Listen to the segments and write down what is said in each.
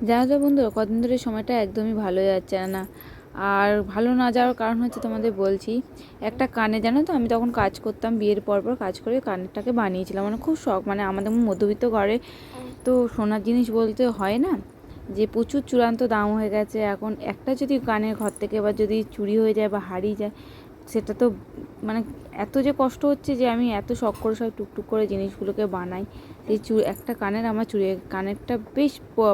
জানো তো বন্ধুরা, কদিন ধরে সময়টা একদমই ভালো যাচ্ছে না। আর ভালো না যাওয়ার কারণ হচ্ছে তোমাদের বলছি। একটা কানে, জানো তো, আমি তখন কাজ করতাম, বিয়ের পর কাজ করে কানেরটাকে বানিয়েছিলাম, মানে খুব শখ, মানে আমাদের মধ্যবিত্ত ঘরে তো সোনার জিনিস বলতে হয় না, যে প্রচুর চূড়ান্ত দাম হয়ে গেছে। এখন একটা যদি কানের ঘর থেকে এবার যদি চুরি হয়ে যায় বা হারিয়ে যায়, সেটা তো মানে এত যে কষ্ট হচ্ছে যে আমি এত শখ করে সব টুকটুক করে জিনিসগুলোকে বানাই। এই একটা কানের আমার চুরি, কানেরটা বেশ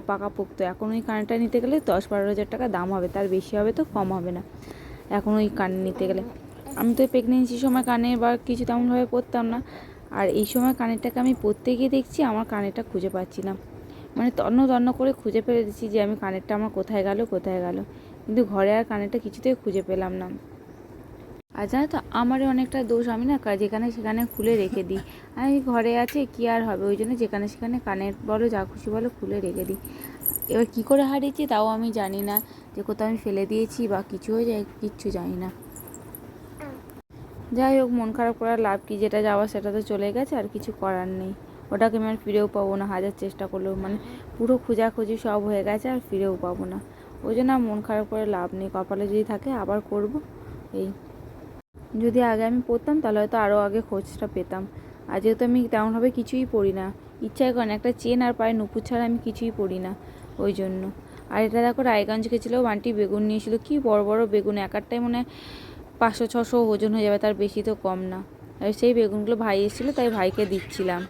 পাকাপোক্ত। এখন ওই কানেরটা নিতে গেলে 10-12 হাজার টাকা দাম হবে, তার বেশি হবে তো কম হবে না এখন ওই কানে নিতে গেলে। আমি তো প্রেগনেন্সির সময় কানে বা কিছু তেমনভাবে পরতাম না, আর এই সময় কানেরটাকে আমি পরতে গিয়ে দেখছি আমার কানেরটা খুঁজে পাচ্ছি না। মানে তন্ন তন্ন করে খুঁজে ফেলেছি যে আমি কানেরটা আমার কোথায় গেল কোথায় গেল, কিন্তু ঘরে আর কানেরটা কিছুতেই খুঁজে পেলাম না। আর জানো তো, আমারই অনেকটা দোষ, আমি না যেখানে সেখানে খুলে রেখে দিই। আমি ঘরে আছে কি আর হবে, ওই জন্য যেখানে সেখানে কানের বলো যা খুশি বলো খুলে রেখে দিই। এবার কী করে হারিয়েছি তাও আমি জানি না, যে কোথাও আমি ফেলে দিয়েছি বা কিছু হয়ে যায়, কিচ্ছু জানি না। যাই হোক, মন খারাপ করার লাভ কি, যেটা যাওয়া সেটা তো চলে গেছে, আর কিছু করার নেই। ওটাকে আমি আর ফিরেও পাবো না, হাজার চেষ্টা করলেও, মানে পুরো খোঁজাখুঁজি সব হয়ে গেছে, আর ফিরেও পাবো না। ওই জন্য মন খারাপ করে লাভ নেই, কপালে যদি থাকে আবার করব। এই যদি আগে আমি পড়তাম তাহলে হয়তো আরও আগে খোঁজটা পেতাম। আর যেহেতু আমি তেমনভাবে কিছুই পড়ি না, ইচ্ছাই করে না, একটা চেন আর পায়ে নুপুর ছাড়া আমি কিছুই পড়ি না, ওই জন্য। আর এটা দেখো, রায়গঞ্জ গেছিলো, বান্টি বেগুন নিয়েছিল, কি বড় বড় বেগুন, এক একটাই মনে হয় 500-600 ওজন হয়ে যাবে, তার বেশি তো কম না। আর সেই বেগুনগুলো ভাই এসেছিলো, তাই ভাইকে দিচ্ছিলাম।